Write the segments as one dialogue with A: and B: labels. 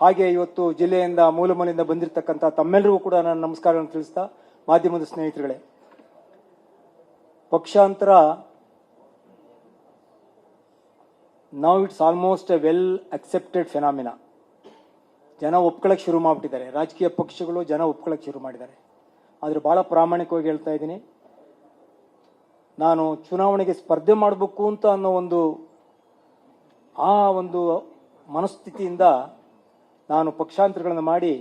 A: ಹಾಗೆ ಇವತ್ತು ಜಿಲ್ಲೆಯಿಂದ ಮೂಲ ಮೂಲೆಯಿಂದ ಬಂದಿರತಕ್ಕಂಥ ತಮ್ಮೆಲ್ಲರಿಗೂ ಕೂಡ ನಾನು ನಮಸ್ಕಾರಗಳನ್ನು ತಿಳಿಸ್ತಾ, ಮಾಧ್ಯಮದ ಸ್ನೇಹಿತರುಗಳೇ, ಪಕ್ಷಾಂತರ now it's almost A well accepted phenomena. ಜನ ಒಪ್ಕೊಳ್ಳೋಕೆ ಶುರು ಮಾಡಿಬಿಟ್ಟಿದ್ದಾರೆ, ರಾಜಕೀಯ ಪಕ್ಷಗಳು ಜನ ಒಪ್ಕೊಳ್ಳೋಕೆ ಶುರು ಮಾಡಿದ್ದಾರೆ. ಆದರೆ ಭಾಳ ಪ್ರಾಮಾಣಿಕವಾಗಿ ಹೇಳ್ತಾ ಇದ್ದೀನಿ, ನಾನು ಚುನಾವಣೆಗೆ ಸ್ಪರ್ಧೆ ಮಾಡಬೇಕು ಅಂತ ಅನ್ನೋ ಒಂದು ಮನಸ್ಥಿತಿಯಿಂದ ನಾನು ಪಕ್ಷಾಂತರಗಳನ್ನು ಮಾಡಿ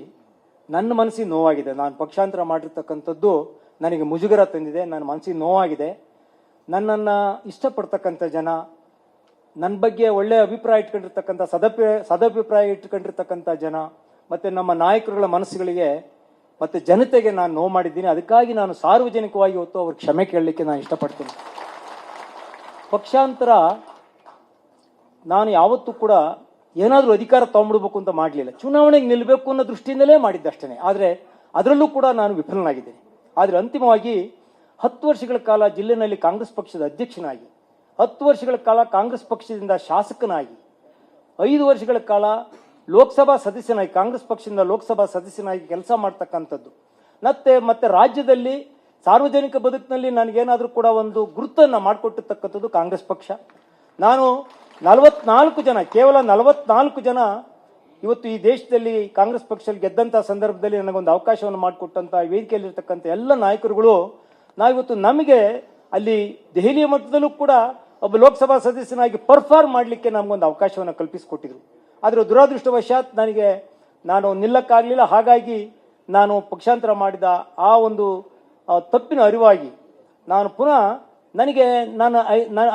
A: ನನ್ನ ಮನಸ್ಸಿಗೆ ನೋವಾಗಿದೆ. ನಾನು ಪಕ್ಷಾಂತರ ಮಾಡಿರ್ತಕ್ಕಂಥದ್ದು ನನಗೆ ಮುಜುಗರ ತಂದಿದೆ, ನನ್ನ ಮನಸ್ಸಿಗೆ ನೋವಾಗಿದೆ. ನನ್ನನ್ನು ಇಷ್ಟಪಡ್ತಕ್ಕಂಥ ಜನ, ನನ್ನ ಬಗ್ಗೆ ಒಳ್ಳೆಯ ಅಭಿಪ್ರಾಯ ಇಟ್ಕೊಂಡಿರ್ತಕ್ಕಂಥ ಸದಭಿಪ್ರಾಯ ಇಟ್ಕೊಂಡಿರ್ತಕ್ಕಂಥ ಜನ ಮತ್ತು ನಮ್ಮ ನಾಯಕರುಗಳ ಮನಸ್ಸುಗಳಿಗೆ ಮತ್ತು ಜನತೆಗೆ ನಾನು ನೋವು ಮಾಡಿದ್ದೀನಿ. ಅದಕ್ಕಾಗಿ ನಾನು ಸಾರ್ವಜನಿಕವಾಗಿ ಇವತ್ತು ಅವ್ರ ಕ್ಷಮೆ ಕೇಳಲಿಕ್ಕೆ ನಾನು ಇಷ್ಟಪಡ್ತೀನಿ. ಪಕ್ಷಾಂತರ ನಾನು ಯಾವತ್ತೂ ಕೂಡ ಏನಾದರೂ ಅಧಿಕಾರ ತಗೊಂಡ್ಬಿಡ್ಬೇಕು ಅಂತ ಮಾಡಲಿಲ್ಲ. ಚುನಾವಣೆಗೆ ನಿಲ್ಲಬೇಕು ಅನ್ನೋ ದೃಷ್ಟಿಯಿಂದಲೇ ಮಾಡಿದ್ದಷ್ಟೇ. ಆದರೆ ಅದರಲ್ಲೂ ಕೂಡ ನಾನು ವಿಫಲನಾಗಿದ್ದೇನೆ. ಆದರೆ ಅಂತಿಮವಾಗಿ 10 ವರ್ಷಗಳ ಕಾಲ ಜಿಲ್ಲೆಯಲ್ಲಿ ಕಾಂಗ್ರೆಸ್ ಪಕ್ಷದ ಅಧ್ಯಕ್ಷನಾಗಿ, 10 ವರ್ಷಗಳ ಕಾಲ ಕಾಂಗ್ರೆಸ್ ಪಕ್ಷದಿಂದ ಶಾಸಕನಾಗಿ, 5 ವರ್ಷಗಳ ಕಾಲ ಲೋಕಸಭಾ ಸದಸ್ಯನಾಗಿ, ಕಾಂಗ್ರೆಸ್ ಪಕ್ಷದಿಂದ ಲೋಕಸಭಾ ಸದಸ್ಯನಾಗಿ ಕೆಲಸ ಮಾಡ್ತಕ್ಕಂಥದ್ದು, ಮತ್ತೆ ರಾಜ್ಯದಲ್ಲಿ ಸಾರ್ವಜನಿಕ ಬದುಕಿನಲ್ಲಿ ನನಗೇನಾದರೂ ಕೂಡ ಒಂದು ಗುರುತನ್ನು ಮಾಡಿಕೊಟ್ಟಿರ್ತಕ್ಕಂಥದ್ದು ಕಾಂಗ್ರೆಸ್ ಪಕ್ಷ. ನಾನು 44 ಜನ, ಕೇವಲ 44 ಜನ ಇವತ್ತು ಈ ದೇಶದಲ್ಲಿ ಕಾಂಗ್ರೆಸ್ ಪಕ್ಷದಲ್ಲಿ ಗೆದ್ದಂಥ ಸಂದರ್ಭದಲ್ಲಿ ನನಗೊಂದು ಅವಕಾಶವನ್ನು ಮಾಡಿಕೊಟ್ಟಂಥ ವೇದಿಕೆಯಲ್ಲಿರ್ತಕ್ಕಂಥ ಎಲ್ಲ ನಾಯಕರುಗಳು ನಾವಿವತ್ತು ನಮಗೆ ಅಲ್ಲಿ ದೆಹಲಿಯ ಮಟ್ಟದಲ್ಲೂ ಕೂಡ ಒಬ್ಬ ಲೋಕಸಭಾ ಸದಸ್ಯನಾಗಿ ಪರ್ಫಾರ್ಮ್ ಮಾಡಲಿಕ್ಕೆ ನಮಗೊಂದು ಅವಕಾಶವನ್ನು ಕಲ್ಪಿಸಿಕೊಟ್ಟಿದ್ರು. ಆದರೆ ದುರಾದೃಷ್ಟವಶಾತ್ ನಾನು ನಿಲ್ಲಕ್ಕಾಗಲಿಲ್ಲ. ಹಾಗಾಗಿ ನಾನು ಪಕ್ಷಾಂತರ ಮಾಡಿದ ಆ ಒಂದು ತಪ್ಪಿನ ಅರಿವಾಗಿ ನಾನು ಪುನಃ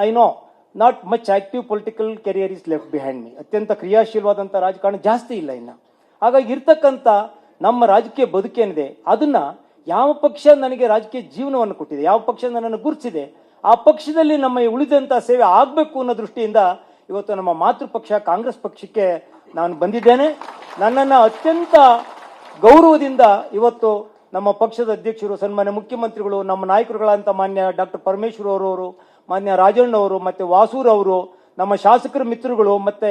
A: I know not much active political career is left behind me. ಅತ್ಯಂತ ಕ್ರಿಯಾಶೀಲವಾದಂಥ ರಾಜಕಾರಣ ಜಾಸ್ತಿ ಇಲ್ಲ ಇನ್ನು. ಹಾಗಾಗಿ ಇರ್ತಕ್ಕಂಥ ನಮ್ಮ ರಾಜಕೀಯ ಬದುಕೇನಿದೆ ಅದನ್ನ ಯಾವ ಪಕ್ಷ ನನಗೆ ರಾಜಕೀಯ ಜೀವನವನ್ನು ಕೊಟ್ಟಿದೆ, ಯಾವ ಪಕ್ಷ ನನ್ನನ್ನು ಗುರುತಿಸಿದೆ, ಆ ಪಕ್ಷದಲ್ಲಿ ನಮ್ಮ ಉಳಿದಂಥ ಸೇವೆ ಆಗಬೇಕು ಅನ್ನೋ ದೃಷ್ಟಿಯಿಂದ ಇವತ್ತು ನಮ್ಮ ಮಾತೃಪಕ್ಷ ಕಾಂಗ್ರೆಸ್ ಪಕ್ಷಕ್ಕೆ ನಾನು ಬಂದಿದ್ದೇನೆ. ನನ್ನನ್ನು ಅತ್ಯಂತ ಗೌರವದಿಂದ ಇವತ್ತು ನಮ್ಮ ಪಕ್ಷದ ಅಧ್ಯಕ್ಷರು, ಸನ್ಮಾನ್ಯ ಮುಖ್ಯಮಂತ್ರಿಗಳು, ನಮ್ಮ ನಾಯಕರುಗಳಂತ ಮಾನ್ಯ ಡಾಕ್ಟರ್ ಪರಮೇಶ್ವರ್ ಅವರು, ಮಾನ್ಯ ರಾಜಣ್ಣ ಅವರು, ಮತ್ತೆ ವಾಸೂರ್ ಅವರು, ನಮ್ಮ ಶಾಸಕರ ಮಿತ್ರಗಳು, ಮತ್ತೆ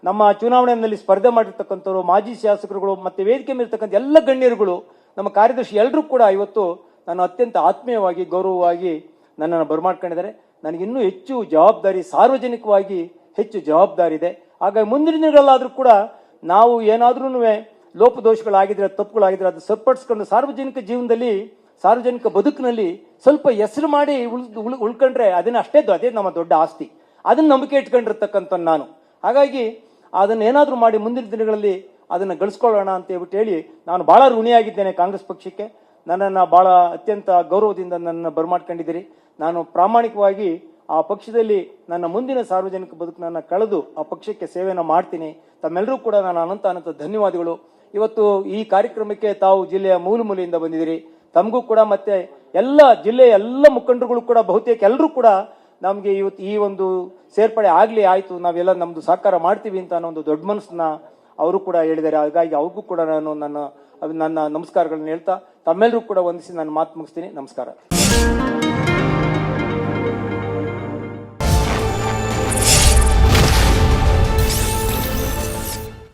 A: ನಮ್ಮ ಚುನಾವಣೆಯಲ್ಲಿ ಸ್ಪರ್ಧೆ ಮಾಡಿರ್ತಕ್ಕಂಥವ್ರು, ಮಾಜಿ ಶಾಸಕರುಗಳು, ಮತ್ತೆ ವೇದಿಕೆ ಮೇಲಿರ್ತಕ್ಕಂಥ ಎಲ್ಲ ಗಣ್ಯರುಗಳು, ನಮ್ಮ ಕಾರ್ಯದರ್ಶಿ ಎಲ್ಲರೂ ಕೂಡ ಇವತ್ತು ನಾನು ಅತ್ಯಂತ ಆತ್ಮೀಯವಾಗಿ ಗೌರವವಾಗಿ ನನ್ನನ್ನು ಬರಮಾಡ್ಕೊಂಡಿದ್ದಾರೆ. ನನಗಿನ್ನೂ ಹೆಚ್ಚು ಜವಾಬ್ದಾರಿ, ಸಾರ್ವಜನಿಕವಾಗಿ ಹೆಚ್ಚು ಜವಾಬ್ದಾರಿ ಇದೆ. ಹಾಗಾಗಿ ಮುಂದಿನ ದಿನಗಳಲ್ಲಾದರೂ ಕೂಡ ನಾವು ಏನಾದ್ರೂ ಲೋಪದೋಷಗಳಾಗಿದ್ರೆ, ತಪ್ಪುಗಳಾಗಿದ್ರೆ ಅದು ಸರಿಪಡಿಸ್ಕೊಂಡು ಸಾರ್ವಜನಿಕ ಜೀವನದಲ್ಲಿ, ಸಾರ್ವಜನಿಕ ಬದುಕಿನಲ್ಲಿ ಸ್ವಲ್ಪ ಹೆಸರು ಮಾಡಿ ಉಳ್ಕೊಂಡ್ರೆ ಅದೇ ನಮ್ಮ ದೊಡ್ಡ ಆಸ್ತಿ. ಅದನ್ನ ನಂಬಿಕೆ ಇಟ್ಕೊಂಡಿರ್ತಕ್ಕಂಥ ನಾನು. ಹಾಗಾಗಿ ಅದನ್ನೇನಾದ್ರೂ ಮಾಡಿ ಮುಂದಿನ ದಿನಗಳಲ್ಲಿ ಅದನ್ನು ಗಳಿಸ್ಕೊಳ್ಳೋಣ ಅಂತ ಹೇಳಿ ನಾನು ಬಹಳ ಋಣಿಯಾಗಿದ್ದೇನೆ ಕಾಂಗ್ರೆಸ್ ಪಕ್ಷಕ್ಕೆ. ನನ್ನನ್ನು ಬಹಳ ಅತ್ಯಂತ ಗೌರವದಿಂದ ನನ್ನನ್ನು ಬರಮಾಡ್ಕೊಂಡಿದ್ದೀರಿ. ನಾನು ಪ್ರಾಮಾಣಿಕವಾಗಿ ಆ ಪಕ್ಷದಲ್ಲಿ ನನ್ನ ಮುಂದಿನ ಸಾರ್ವಜನಿಕ ಬದುಕನ್ನು ಕಳೆದು ಆ ಪಕ್ಷಕ್ಕೆ ಸೇವೆಯನ್ನು ಮಾಡ್ತೀನಿ. ತಮ್ಮೆಲ್ಲರೂ ಕೂಡ ನಾನು ಅನಂತ ಧನ್ಯವಾದಗಳು. ಇವತ್ತು ಈ ಕಾರ್ಯಕ್ರಮಕ್ಕೆ ತಾವು ಜಿಲ್ಲೆಯ ಮೂಲೆಯಿಂದ ಬಂದಿದ್ದೀರಿ. ತಮಗೂ ಕೂಡ ಮತ್ತೆ ಎಲ್ಲ ಜಿಲ್ಲೆಯ ಎಲ್ಲ ಮುಖಂಡರುಗಳು ಕೂಡ ಬಹುತೇಕ ಎಲ್ಲರೂ ಕೂಡ ನಮಗೆ ಇವತ್ತು ಈ ಒಂದು ಸೇರ್ಪಡೆ ಆಗಲಿ, ಆಯಿತು, ನಾವೆಲ್ಲ ನಮ್ಮದು ಸಹಕಾರ ಮಾಡ್ತೀವಿ ಅಂತ ಅನ್ನೋ ಒಂದು ದೊಡ್ಡ ಮನಸ್ಸನ್ನ ಅವರು ಕೂಡ ಹೇಳಿದ್ದಾರೆ. ಹಾಗಾಗಿ ಅವ್ರಿಗೂ ಕೂಡ ನಾನು ನನ್ನ ನಮಸ್ಕಾರಗಳನ್ನ ಹೇಳ್ತಾ ತಮ್ಮೆಲ್ಲರೂ ಕೂಡ ವಂದಿಸಿ ನಾನು ಮಾತು ಮುಗಿಸ್ತೀನಿ. ನಮಸ್ಕಾರ.